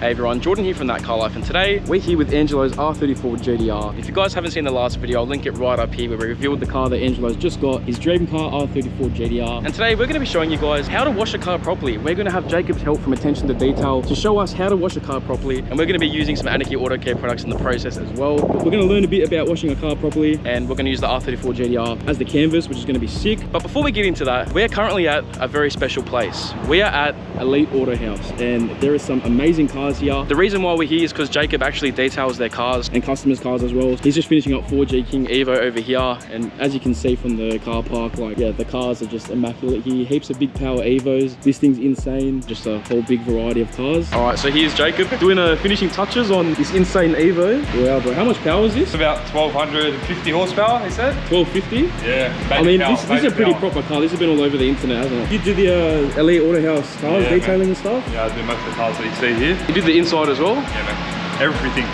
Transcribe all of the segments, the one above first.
Hey everyone, Jordan here from ThatCarLife, and today we're here with Angelo's R34 GTR. If you guys haven't seen the last video, I'll link it right up here where we revealed the car that Angelo's just got, his dream car R34 GTR. And today we're going to be showing you guys how to wash a car properly. We're going to have Jacob's help from attention to detail to show us how to wash a car properly, and we're going to be using some Anarchy Auto Care products in the process as well. We're going to learn a bit about washing a car properly, and we're going to use the R34 GTR as the canvas, which is going to be sick. But before we get into that, we're currently at a very special place. We are at Elite Auto Haus, and there are some amazing cars here. The reason why we're here is because Jacob actually details their cars and customers' cars as well. He's just finishing up 4G King Evo over here, and as you can see from the car park, like, yeah, the cars are just immaculate here. Heaps of big power Evos. This thing's insane. Just a whole big variety of cars. All right, so here's Jacob doing finishing touches on this insane Evo. Wow, bro, how much power is this? About 1250 horsepower, he said. 1250? Yeah. I mean, this is a pretty proper car. This has been all over the internet, hasn't it? You did the Elite Auto Haus cars, yeah, detailing man. and stuff? Yeah, I do most of the cars that you see here. You did the inside as well? Yeah, man. Everything.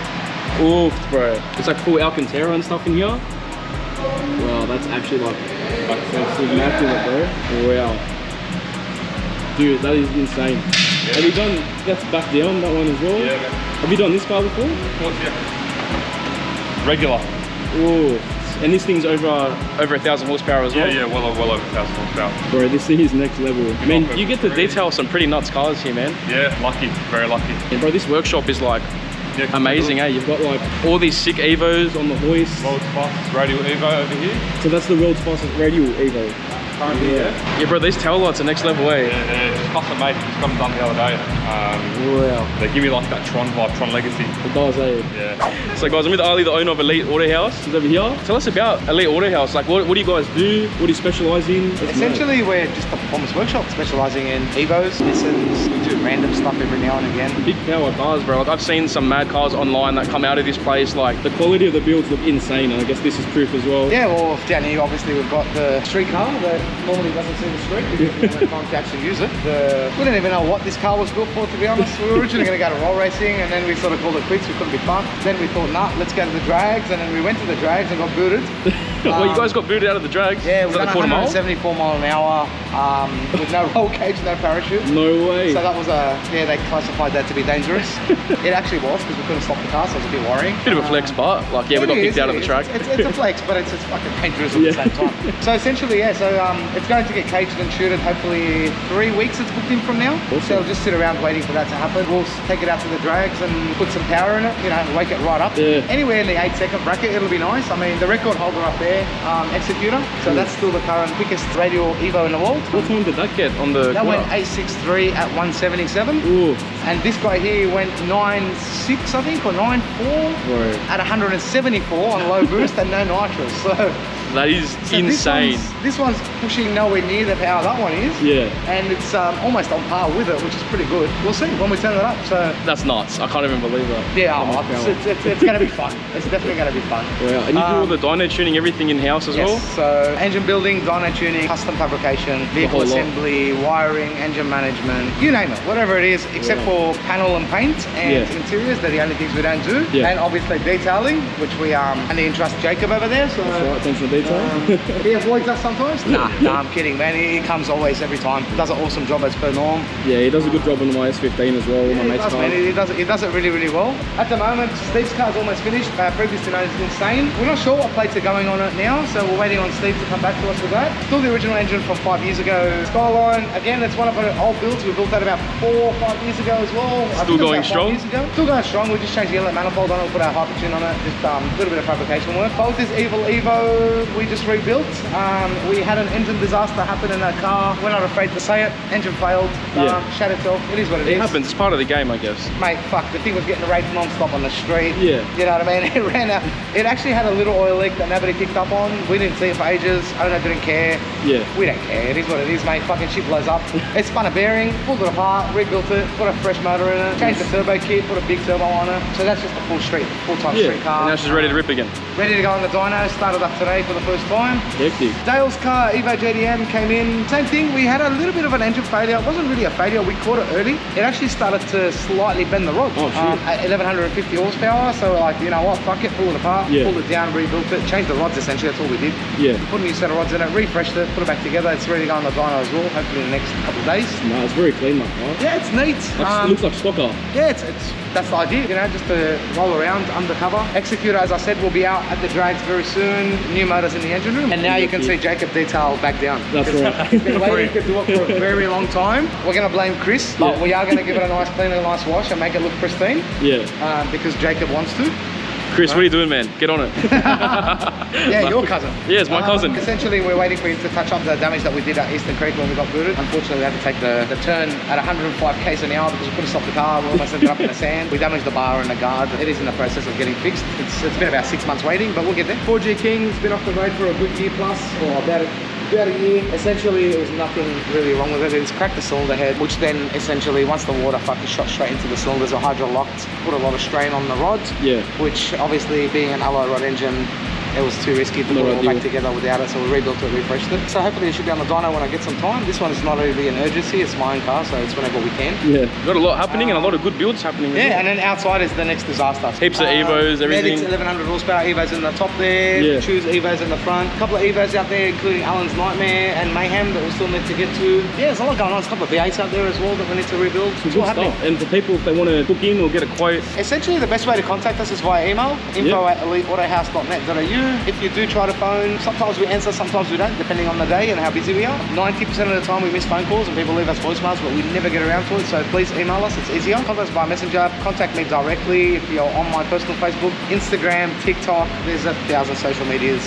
Oof, bro. It's like full Alcantara and stuff in here. Wow, that's actually like immaculate, bro. Wow. Dude, that is insane. Yeah. Have you done, that's back down, that one as well? Yeah, man. Have you done this car before? Of course, yeah. Regular. Ooh. And this thing's over 1,000 horsepower as well? Yeah, well over 1,000 horsepower. Bro, this thing is next level. Man, you get to detail some pretty nuts cars here, man. Yeah, lucky, very lucky. And bro, this workshop is like amazing, eh? You've got like all these sick Evos on the hoist. World's fastest radial Evo over here. So that's the world's fastest radial Evo. Currently, yeah. Yeah, bro, these tail lights are next level, eh? Yeah, it's custom made. Just got them done the other day. Wow. They give me like that Tron vibe, Tron legacy. It does, eh? Yeah. So guys, I'm with Ali, the owner of Elite Auto Haus. He's over here. Tell us about Elite Auto Haus. Like, what do you guys do? What do you specialise in? Essentially, we're just a performance workshop specialising in Evos, Nissans. We do random stuff every now and again. Big power cars, bro. Like, I've seen some mad cars online that come out of this place. Like, the quality of the builds look insane, and I guess this is proof as well. Yeah, well, down here, obviously, we've got the street car that normally doesn't see the street because we don't have time to actually use it. We don't even know what this car was built for, to be honest. We were originally going to go to roll racing, and then we sort of called it quits. We couldn't be fucked. Then we thought, nah, let's go to the drags, and then we went to the drags and got booted. Well, you guys got booted out of the drags? Yeah, we got 174 mile an hour with no roll cage, no parachute. No way. So that was they classified that to be dangerous. It actually was, because we couldn't stop the car, so it was a bit worrying. Bit of a flex, but like, yeah, we got kicked out of the track. It's a flex, but it's fucking dangerous at the same time. So essentially, yeah, so it's going to get caged and shooted hopefully 3 weeks it's booked in from now. Awesome. So we'll just sit around waiting for that to happen. We'll take it out to the drags and put some power in it, you know, wake it right up. Yeah. Anywhere in the 8-second bracket, it'll be nice. I mean, the record holder up there, Executor, so that's still the current quickest radial Evo in the world. What time did that get on the That quarter? went 8.63 at 177. Ooh. And this guy here went 9.6, I think, or 9.4 at 174 on low boost and no nitrous. So that is insane. This one's pushing nowhere near the power that one is. Yeah. And it's almost on par with it, which is pretty good. We'll see when we turn it up. So that's nuts. I can't even believe that. yeah, it's going to be fun. It's definitely going to be fun. Wow. And you do all the dyno tuning, everything in-house as well? So engine building, dyno tuning, custom fabrication, vehicle assembly, wiring, engine management, you name it, whatever it is, except for panel and paint and interiors. They're the only things we don't do. Yeah. And obviously detailing, which we only entrust Jacob over there. So that's right, thanks for detail. He avoids us sometimes. Nah, I'm kidding, man. He comes always, every time. Does an awesome job as per norm. Yeah, he does a good job on my S15 as well. Yeah, my mate's car. He does it really, really well. At the moment, Steve's car's almost finished. Previously known as Insane. We're not sure what plates are going on it now, so we're waiting on Steve to come back to us with that. Still the original engine from 5 years ago. Skyline, again, that's one of our old builds. We built that about 4 or 5 years ago as well. Still going strong? Still going strong. We just changed the inlet manifold on it, put our hypertune on it. Just a little bit of fabrication work. Both this Evil Evo we just rebuilt. We had an engine disaster happen in that car. We're not afraid to say it. Engine failed. Shat itself. It is what it is. It happens. It's part of the game, I guess. Mate, fuck. The thing was getting raced non-stop on the street. Yeah. You know what I mean? It ran out. It actually had a little oil leak that nobody picked up on. We didn't see it for ages. Owner didn't care. Yeah. We don't care. It is what it is, mate. Fucking shit blows up. It spun a bearing, pulled it apart, rebuilt it, put a fresh motor in it, changed the turbo kit, put a big turbo on it. So that's just a full-time street car. And now she's ready to rip again. Ready to go on the dyno. Started up today for the first time. Hectic. Dale's car, Evo JDM, came in. Same thing, we had a little bit of an engine failure. It wasn't really a failure, we caught it early. It actually started to slightly bend the rod. Oh, shit. At 1150 horsepower, so we're like, you know what, fuck it, pull it apart, Yeah. pulled it down, rebuilt it, changed the rods essentially, that's all we did. Yeah. Put a new set of rods in it, refreshed it, put it back together. It's ready to go on the dyno as well, hopefully in the next couple of days. No, it's very clean, that car. Yeah, it's neat. It looks like stock car. Yeah, that's the idea, you know, just to roll around undercover. Executor, as I said, will be out at the drags very soon. New motors in the engine room. And now you can see Jacob detail back down. That's right. He's been waiting to do it for a very long time. We're going to blame Chris, but we are going to give it a nice clean and a nice wash and make it look pristine. Yeah. Because Jacob wants to. Chris, what are you doing, man? Get on it. Yeah, your cousin. Yeah, it's my cousin. Essentially, we're waiting for him to touch up the damage that we did at Eastern Creek when we got booted. Unfortunately, we had to take the turn at 105 k's an hour because we couldn't stop the car. We almost ended up in the sand. We damaged the bar and the guard. It is in the process of getting fixed. It's been about 6 months waiting, but we'll get there. 4G King's been off the road for a good year plus, or about a year. Essentially, there was nothing really wrong with it. It's cracked the cylinder head, which then essentially, once the water fucking shot straight into the cylinders or hydro locked, put a lot of strain on the rods. Yeah. Which obviously, being an alloy rod engine, it was too risky to put it all back together without it, so we rebuilt it, refreshed it. So hopefully it should be on the dyno when I get some time. This one is not really an urgency, it's my own car, so it's whenever we can. Yeah, got a lot happening and a lot of good builds happening. Yeah, and then outside is the next disaster. Heaps of Evos, everything. It's 1100 horsepower Evos in the top there, Choose Evos in the front. A couple of Evos out there, including Alan's Nightmare and Mayhem that we still need to get to. Yeah, there's a lot going on. There's a couple of V8s out there as well that we need to rebuild. It's all happening. And for people, if they want to book in or get a quote. Essentially, the best way to contact us is via email, info@eliteautohaus.net.au. If you do try to phone, sometimes we answer, sometimes we don't, depending on the day and how busy we are. 90% of the time we miss phone calls and people leave us voicemails, but we never get around to it, so please email us, it's easier. Contact us by messenger, contact me directly if you're on my personal Facebook, Instagram, TikTok, there's 1,000 social medias,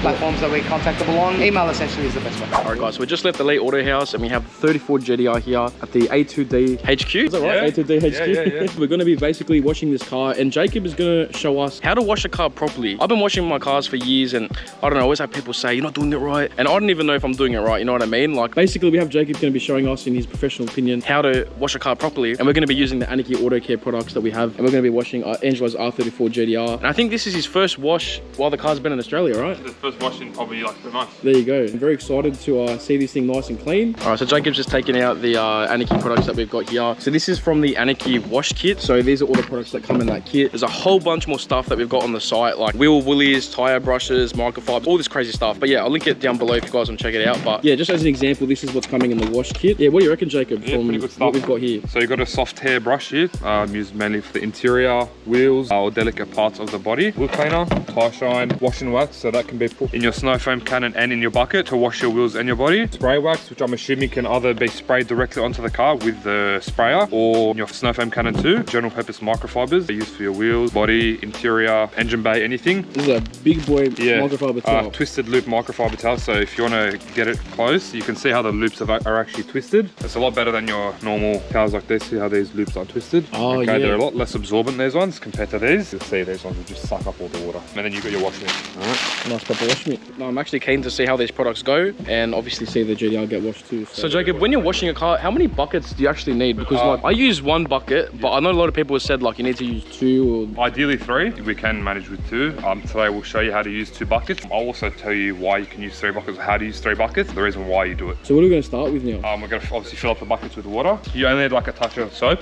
platforms that we're contactable on. Email essentially is the best way. Alright guys, so we just left the Elite Auto House and we have 34 GDR here at the A2D HQ. Is that right? Yeah. A2D HQ. Yeah. We're going to be basically washing this car and Jacob is going to show us how to wash a car properly. I've been washing my cars for years and I don't know, I always have people say, you're not doing it right. And I don't even know if I'm doing it right, you know what I mean? Like basically we have Jacob going to be showing us in his professional opinion how to wash a car properly. And we're going to be using the Aniki Auto Care products that we have. And we're going to be washing Angelo's R34 GDR. And I think this is his first wash while the car's been in Australia, right? It's the first wash in probably like 3 months. There you go. I'm very excited to see this thing nice and clean. All right, so Jacob's just taking out the Aniki products that we've got here. So this is from the Aniki wash kit. So these are all the products that come in that kit. There's a whole bunch more stuff that we've got on the site, like wheel woolies, tire brushes, microfibers, all this crazy stuff. But yeah, I'll link it down below if you guys want to check it out. But yeah, just as an example, this is what's coming in the wash kit. Yeah, what do you reckon, Jacob, yeah, from pretty good stuff. what we've got here? So you've got a soft hair brush here, used mainly for the interior, wheels, or delicate parts of the body. Wheel cleaner, tire shine, wash and wax, so that can be put in your snow foam cannon and in your bucket to wash your wheels and your body. Spray wax, which I'm assuming can either be sprayed directly onto the car with the sprayer or your snow foam cannon too. General purpose microfibers, they're used for your wheels, body, interior, engine bay, anything. This is a big boy microfiber towel. Twisted loop microfiber towel, so if you want to get it close, you can see how the loops are actually twisted. It's a lot better than your normal towels like this. See how these loops are twisted? Oh, okay, they're a lot less absorbent, these ones, compared to these. You'll see these ones will just suck up all the water. And then you've got your wash mitt. All right. Nice proper wash mitt. No, I'm actually keen to see how these products go and obviously see the GDR get washed too. So Jacob, when you're washing a car, how many buckets do you actually need? Because like I use 1 bucket, but I know a lot of people have said like you need to use 2 or... Ideally 3. We can manage with 2. Today we'll show you how to use 2 buckets. I'll also tell you why you can use 3 buckets, how to use 3 buckets, the reason why you do it. So what are we going to start with now? We're going to obviously fill up the buckets with water. You only need like a touch of soap.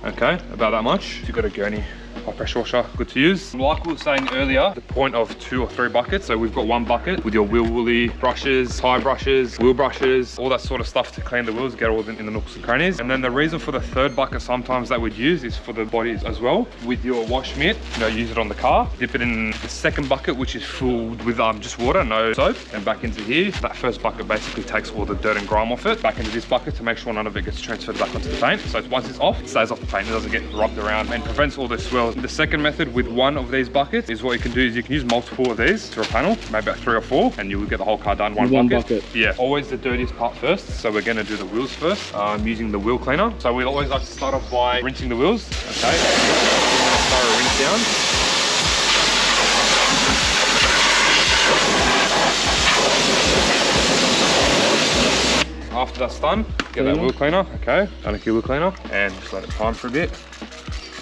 Okay, about that much. You've got a gurney high pressure washer, good to use. Like we were saying earlier, the point of 2 or 3 buckets. So we've got 1 bucket with your wheel woolly brushes, tire brushes, wheel brushes, all that sort of stuff to clean the wheels, get all in the nooks and crannies. And then the reason for the 3rd bucket sometimes that we'd use is for the bodies as well. With your wash mitt, use it on the car. Dip it in the 2nd bucket, which is filled with just water, no soap, and back into here. That 1st bucket basically takes all the dirt and grime off it, back into this bucket to make sure none of it gets transferred back onto the paint. So once it's off, it stays off the paint, it doesn't get rubbed around and prevents all the swirl. The second method with 1 of these buckets is what you can do is you can use multiple of these to a panel, maybe about 3 or 4, and you will get the whole car done one bucket. Yeah, always the dirtiest part first. So we're going to do the wheels first. I'm using the wheel cleaner. So we always like to start off by rinsing the wheels. Okay, thorough rinse down. After that's done, get that wheel cleaner, okay, Aniki wheel cleaner, and just let it prime for a bit.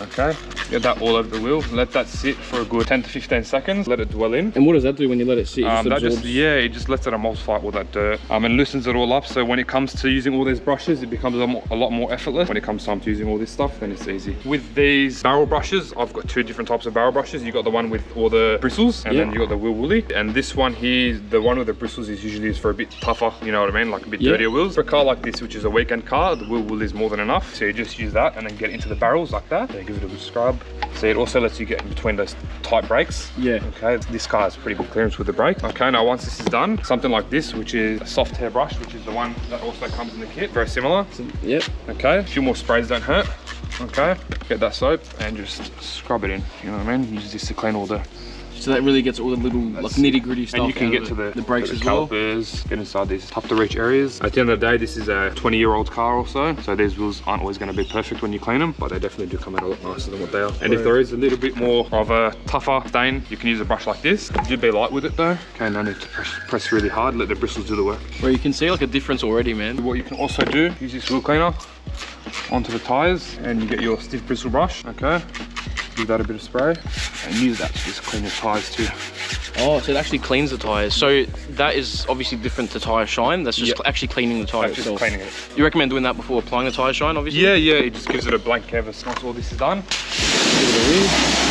Okay, get that all over the wheel. Let that sit for a good 10 to 15 seconds. Let it dwell in. And what does that do when you let it sit? It just lets it emulsify all that dirt and loosens it all up. So when it comes to using all these brushes, it becomes a lot more effortless. When it comes time to using all this stuff, then it's easy. With these barrel brushes, I've got two different types of barrel brushes. You got the one with all the bristles, and then you got the wheel woolly. And this one here, the one with the bristles is usually used for a bit tougher, you know what I mean, like a bit dirtier wheels. For a car like this, which is a weekend car, the wheel woolly is more than enough. So you just use that and then get into the barrels like that. Then give it a good scrub. So it also lets you get in between those tight brakes. Yeah. Okay, this car has pretty good clearance with the brake. Okay, now once this is done, something like this, which is a soft hair brush, which is the one that also comes in the kit, very similar. Yep. Okay, a few more sprays don't hurt. Okay, get that soap and just scrub it in, you know what I mean? Use this to clean all the... So that really gets all the little like nitty gritty stuff. And you can get to the brakes as well. Calipers, get inside these tough to reach areas. At the end of the day, this is a 20-year-old car also. So these wheels aren't always going to be perfect when you clean them, but they definitely do come out a lot nicer than what they are. And if there is a little bit more of a tougher stain, you can use a brush like this. Do be light with it though. Okay, no need to press really hard, let the bristles do the work. Well, you can see like a difference already, man. What you can also do, use this wheel cleaner onto the tires and you get your stiff bristle brush, okay? Give that a bit of spray and use that to just clean your tires too. Oh, so it actually cleans the tires. So that is obviously different to tire shine. That's just actually cleaning the tire itself. Cleaning it. You recommend doing that before applying the tire shine, obviously? Yeah, it just gives it a blank canvas. Once all this is done, give it a rinse.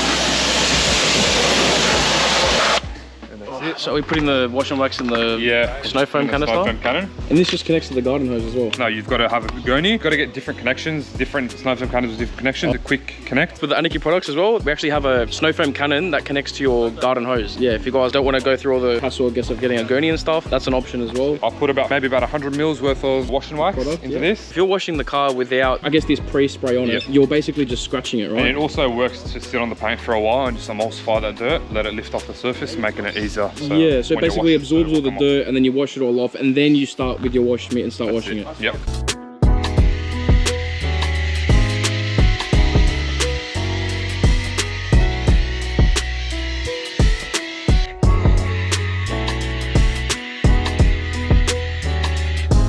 So we put in the wash and wax in the snow foam canister? And this just connects to the garden hose as well? No, you've got to have a gurney. You've got to get different connections, different snow foam cannons with different connections, a quick connect. With the Aniki products as well, we actually have a snow foam cannon that connects to your garden hose. Yeah, if you guys don't want to go through all the hassle, I guess, of getting a gurney and stuff, that's an option as well. I'll put maybe about 100 mils worth of wash and wax into this. If you're washing the car without, I guess, this pre-spray on it, you're basically just scratching it, right? And it also works to sit on the paint for a while and just emulsify that dirt, let it lift off the surface, making it easier. So basically absorbs all the dirt and then you wash it all off and then you start with your wash mitt and start washing it. Yep.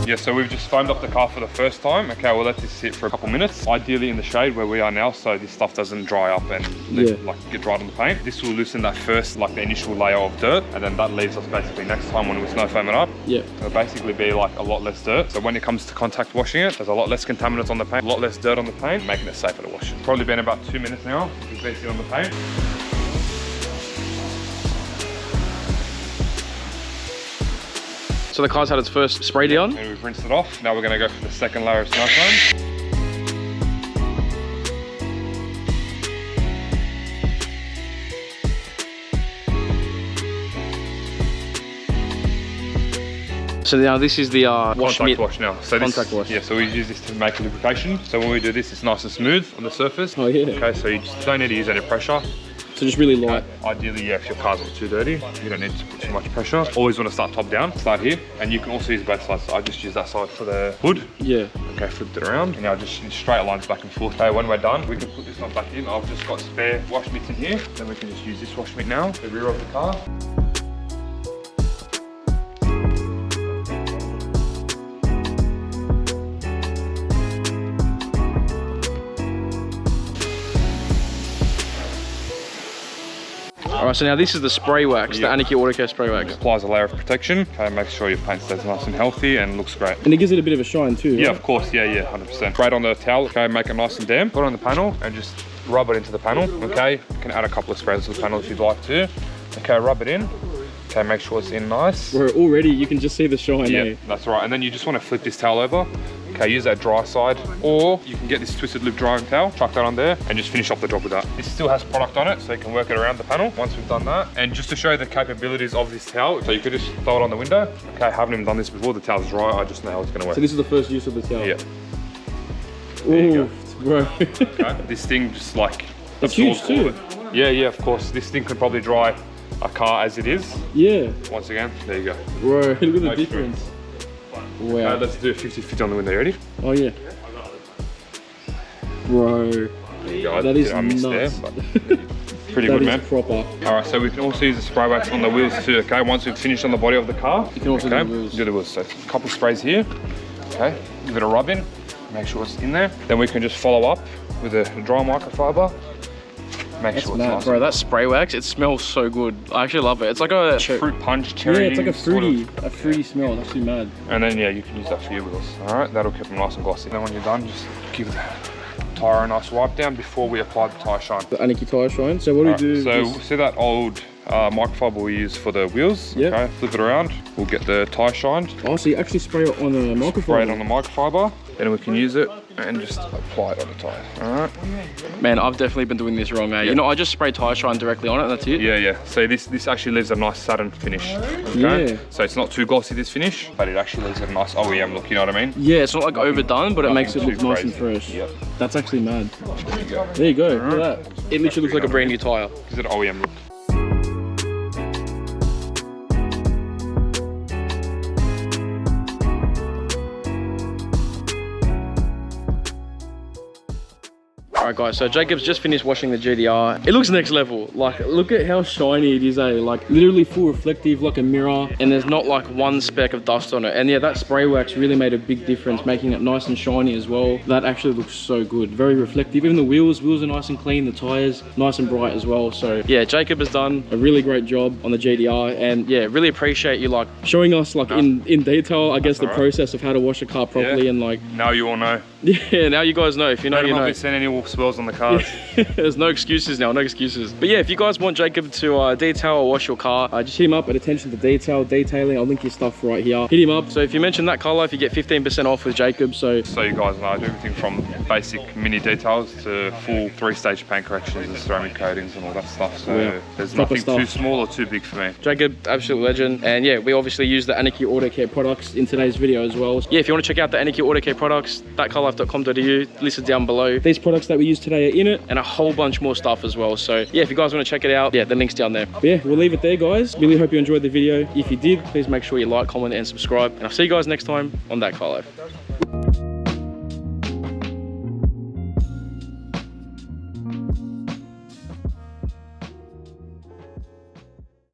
Yeah, so we've just foamed up the car for the first time. Okay, we'll let this sit for a couple minutes, ideally in the shade where we are now, so this stuff doesn't dry up and get dried on the paint. This will loosen that first, like the initial layer of dirt, and then that leaves us basically next time when we snow foam it up. Yeah. It'll basically be like a lot less dirt. So when it comes to contact washing it, there's a lot less contaminants on the paint, a lot less dirt on the paint, making it safer to wash. Probably been about 2 minutes now since we've been on the paint. So the car's had its first spray down. And we've rinsed it off. Now we're going to go for the second layer of snow foam. So now this is the contact wash now. So contact wash. Yeah, so we use this to make lubrication. So when we do this, it's nice and smooth on the surface. Oh yeah. Okay, so you just don't need to use any pressure. So just really light. Ideally, yeah, if your car's not too dirty, you don't need to put too much pressure. Always want to start top down, start here, and you can also use both sides. So I just use that side for the hood. Yeah. Okay, flipped it around, and now just in straight lines back and forth. Okay, when we're done, we can put this one back in. I've just got spare wash mitts in here. Then we can just use this wash mitt now, the rear of the car. Alright, so now this is the spray wax, the Aniki Autocare spray wax. It applies a layer of protection, okay, make sure your paint stays nice and healthy and looks great. And it gives it a bit of a shine too, Yeah, right? of course, yeah, 100%. Sprayed on the towel, okay, make it nice and damp. Put it on the panel and just rub it into the panel, okay? You can add a couple of sprays to the panel if you'd like to. Okay, rub it in. Okay, make sure it's in nice. Bro, already you can just see the shine, Yeah, that's right. And then you just want to flip this towel over. Okay, use that dry side, or you can get this twisted loop drying towel, chuck that on there, and just finish off the job with that. This still has product on it, so you can work it around the panel once we've done that. And just to show you the capabilities of this towel, so you could just throw it on the window. Okay, I haven't even done this before, the towel's dry, I just know how it's gonna work. So this is the first use of the towel? Yeah. There you go. Bro. Okay, this thing just like... It's huge too. Yeah, of course. This thing could probably dry a car as it is. Yeah. Once again, there you go. Bro, look at the difference. Wow. Let's do a 50-50 on the window, ready? Oh yeah. Bro. There you go. That is nuts. There, but pretty good, man. Proper. Alright, so we can also use the spray wax on the wheels too, okay? Once we've finished on the body of the car, you can also do the wheels. Do the wheels. So a couple of sprays here, okay? Give it a rub in, make sure it's in there. Then we can just follow up with a dry microfiber. Make sure it's nice. Bro, that spray wax, it smells so good. I actually love it. It's like a fruit punch, cherry. Yeah, it's like a fruity smell. It's actually mad. And then yeah, you can use that for your wheels. All right, that'll keep them nice and glossy. Then when you're done, just give the tire a nice wipe down before we apply the tire shine. The Aniki tire shine. So what do we do? So see that old microfiber we use for the wheels? Yep. Okay, flip it around. We'll get the tire shined. Oh, so you actually spray it on the microfiber? Spray it on the microfiber. Then we can use it and just apply it on the tire. All right. Man, I've definitely been doing this wrong, eh? Yep. You know, I just spray tire shine directly on it and that's it. Yeah. So this actually leaves a nice satin finish. Okay? Yeah. So it's not too glossy, this finish, but it actually leaves a nice OEM look, you know what I mean? Yeah, it's not like overdone, but it makes it look too nice and crazy. fresh. Yep. That's actually mad. There you go. There you go, look at that. It literally looks like a brand new tire. Gives it an OEM look. Alright guys, so Jacob's just finished washing the GDR. It looks next level. Like, look at how shiny it is, eh? Like, literally full reflective, like a mirror. And there's not like one speck of dust on it. And yeah, that spray wax really made a big difference, making it nice and shiny as well. That actually looks so good. Very reflective. Even the wheels are nice and clean. The tires, nice and bright as well. So yeah, Jacob has done a really great job on the GDR. And yeah, really appreciate you like showing us like in detail, I guess, the process of how to wash a car properly. And like, now you all know. Yeah, now you guys know. If you know, you know. Not seen any swirls on the cars. There's no excuses now, no excuses. But yeah, if you guys want Jacob to detail or wash your car, just hit him up at Attention to Detail, Detailing. I'll link his stuff right here. Hit him up. So if you mention ThatCarLife, you get 15% off with Jacob. So you guys know, I do everything from basic mini details to full 3-stage paint corrections and ceramic coatings and all that stuff. So there's nothing too small or too big for me. Jacob, absolute legend. And yeah, we obviously use the Aniki Auto Care products in today's video as well. Yeah, if you want to check out the Aniki Auto Care products, ThatCarLife.com.au, listed down below. These products that we use today are in it, and a whole bunch more stuff as well. So yeah, if you guys want to check it out, yeah, the link's down there. But yeah, we'll leave it there, guys. Really hope you enjoyed the video. If you did, please make sure you like, comment, and subscribe. And I'll see you guys next time on ThatCarLife.